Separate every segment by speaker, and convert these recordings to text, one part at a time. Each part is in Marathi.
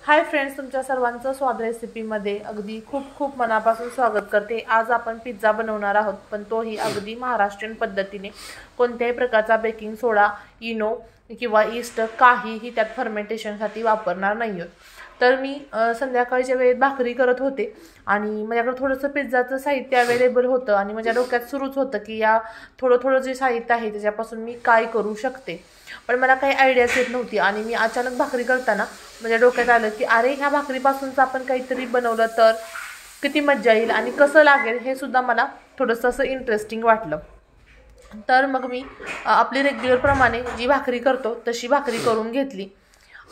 Speaker 1: हाय फ्रेंड्स, तुमच्या सर्वांचं स्वाद रेसिपीमध्ये अगदी खूप खूप मनापासून स्वागत करते। आज आपण पिझ्झा बनवणार आहोत, पण तोही अगदी महाराष्ट्रीयन पद्धतीने। कोणत्याही प्रकारचा बेकिंग सोडा, इनो किंवा ईस्ट काहीही त्यात फर्मेंटेशनसाठी वापरणार नाही आहोत। तर मी संध्याकाळच्या वेळेत भाकरी करत होते आणि माझ्याकडे थोडंसं पिझ्झाचं साहित्य अवेलेबल होतं आणि माझ्या डोक्यात सुरूच होतं की या थोडं जे साहित्य आहे त्याच्यापासून मी काय करू शकते। पण मला काही आयडियाच येत नव्हती आणि मी अचानक भाकरी करताना माझ्या डोक्यात आलं की अरे ह्या भाकरीपासूनच आपण काहीतरी बनवलं तर किती मज्जा येईल आणि कसं लागेल हे सुद्धा मला थोडंसं असं इंटरेस्टिंग वाटलं। तर मग मी आपली रेग्युलर प्रमाणे जी भाकरी करतो तशी भाकरी करून घेतली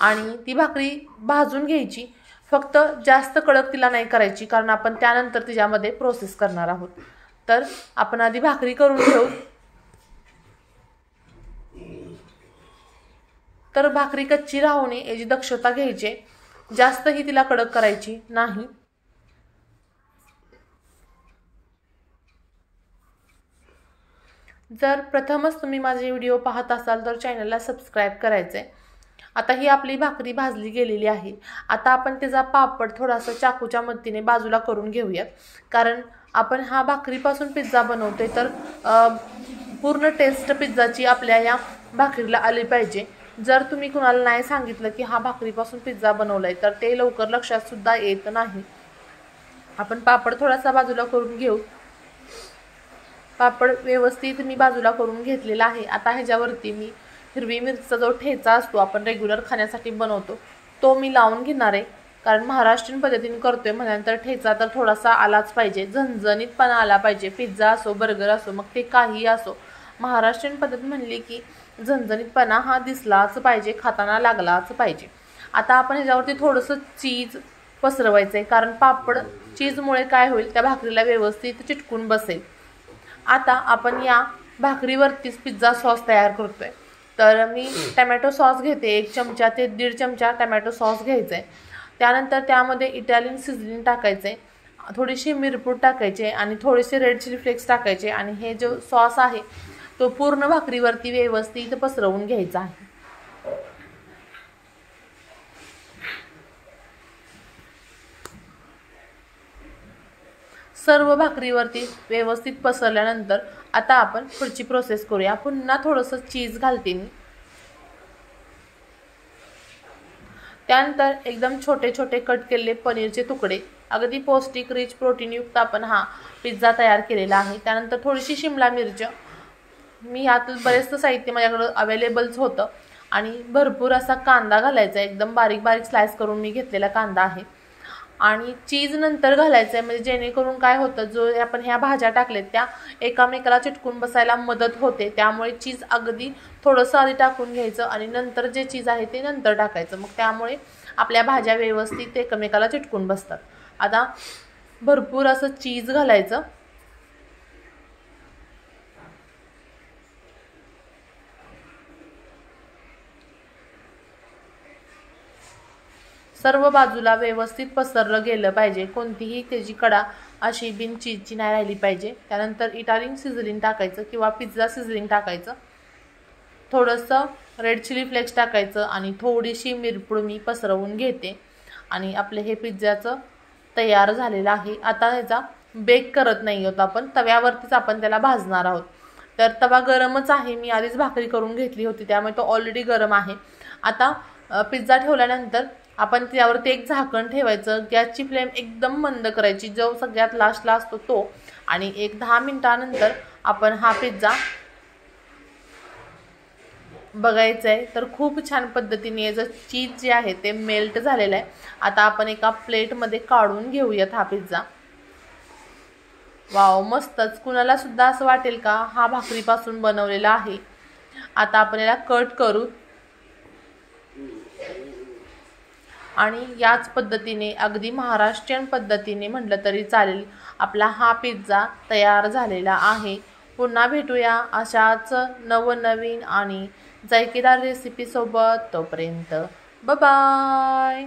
Speaker 1: आणि ती भाकरी भाजून घ्यायची। फक्त जास्त कडक तिला नाही करायची, कारण आपण त्यानंतर तिच्यामध्ये प्रोसेस करणार आहोत। तर आपण आधी भाकरी करून घेऊ। तर भाकरी कच्ची राहू नये याची दक्षता घ्यायची, जास्तही तिला कडक करायची नाही। जर प्रथमच तुम्ही माझे व्हिडिओ पाहत असाल तर चॅनलला सबस्क्राइब करायचे। आता ही आपली भाकरी भाजली गेलेली आहे। आता आपण त्याचा पापड थोडासा चाकूच्या मदतीने बाजूला करून घेऊयात, कारण आपण हा भाकरीपासून पिझ्झा बनवतोय तर पूर्ण टेस्ट पिझ्झाची आपल्या या भाकरीला आली पाहिजे। जर तुम्ही कुणाला नाही सांगितलं की हा भाकरीपासून पिझ्झा बनवलाय तर ते लवकर लक्षात सुद्धा येत नाही। आपण पापड थोडासा बाजूला करून घेऊ। पापड व्यवस्थित मी बाजूला करून घेतलेला आहे। आता ह्याच्यावरती मी हिरवी मिरचीचा जो ठेचा असतो आपण रेग्युलर खाण्यासाठी बनवतो तो मी लावून घेणार आहे, कारण महाराष्ट्रीयन पद्धतीने करतोय म्हटल्यानंतर ठेचा तर थोडासा आलाच पाहिजे, झणझणीतपणा आला पाहिजे। पिझ्झा असो, बर्गर असो, मग ते काही असो, महाराष्ट्रीयन पद्धत म्हणली की झणझणीतपणा हा दिसलाच पाहिजे, खाताना लागलाच पाहिजे। आता आपण ह्याच्यावरती थोडंसं चीज पसरवायचं आहे, कारण पापड चीजमुळे काय होईल त्या भाकरीला व्यवस्थित चिटकून बसेल। आता आपण या भाकरीवरतीच पिझ्झा सॉस तयार करतोय। तर मी टमॅटो सॉस घेते, 1 चमचा ते 1.5 चमचा टमॅटो सॉस घ्यायचा आहे। त्यानंतर त्यामध्ये इटालियन सिझलिंग टाकायचं आहे, थोडीशी मिरपूड टाकायची आणि थोडेसे रेड चिली फ्लेक्स टाकायचे आणि हे जो सॉस आहे तो पूर्ण भाकरीवरती व्यवस्थित पसरवून घ्यायचा आहे। सर्व भाकरीवरती व्यवस्थित पसरल्यानंतर आता आपण पुढची प्रोसेस करूया। पुन्हा थोडंसं चीज घालते मी। त्यानंतर एकदम छोटे छोटे कट केलेले पनीरचे तुकडे, अगदी पौष्टिक रिच प्रोटीनयुक्त आपण हा पिझ्झा तयार केलेला आहे। त्यानंतर थोडीशी शिमला मिरच, मी यातलं बरेचसं साहित्य माझ्याकडे अवेलेबलच होतं आणि भरपूर असा कांदा घालायचा, एकदम बारीक बारीक स्लाइस करून मी घेतलेला कांदा आहे। आणि चीज नंतर घालायचं आहे, म्हणजे जेणेकरून काय होतं जो आपण ह्या भाज्या टाकलेत त्या एकामेकाला चिटकून बसायला मदत होते। त्यामुळे चीज अगदी थोडंसं आधी टाकून घ्यायचं आणि नंतर जे चीज आहे ते नंतर टाकायचं, मग त्यामुळे आपल्या भाज्या व्यवस्थित एकमेकाला चिटकून बसतात। आता भरपूर असं चीज घालायचं। सर्व बाजूला व्यवस्थित पसरलं गेलं पाहिजे, कोणतीही त्याची कडा अशी बिन चीजची नाही राहिली पाहिजे। त्यानंतर इटालियन सिझलिंग टाकायचं किंवा पिझ्झा सिझलिंग टाकायचं, थोडंसं रेड चिली फ्लेक्स टाकायचं आणि थोडीशी मिरपूड मी पसरवून घेते आणि आपले हे पिझ्झाचं तयार झालेलं आहे। आता ह्याचा बेक करत नाही आहोत आपण, तव्यावरतीच आपण त्याला भाजणार आहोत। तर तवा गरमच आहे, मी आधीच भाकरी करून घेतली होती त्यामुळे तो ऑलरेडी गरम आहे। आता पिझ्झा ठेवल्यानंतर आपण त्यावरती एक झाकण ठेवायचं, गॅसची फ्लेम एकदम मंद करायची, जो सगळ्यात लास्टला असतो तो, आणि एक 10 मिनिटानंतर आपण हा पिझ्झा बघायचा आहे। तर खूप छान पद्धतीने जो चीज जे आहे ते मेल्ट झालेलं आहे। आता आपण एका प्लेटमध्ये काढून घेऊयात हा पिझ्झा। वाव, मस्तच। कुणाला सुद्धा असं वाटेल का हा भाकरीपासून बनवलेला आहे। आता आपण याला कट करू आणि याच पद्धतीने अगदी महाराष्ट्रीयन पद्धतीने म्हटलं तरी चालेल आपला हा पिझ्झा तयार झालेला आहे। पुन्हा भेटूया अशाच नवनवीन आणि जायकेदार रेसिपी सोबत। तोपर्यंत बाय बाय।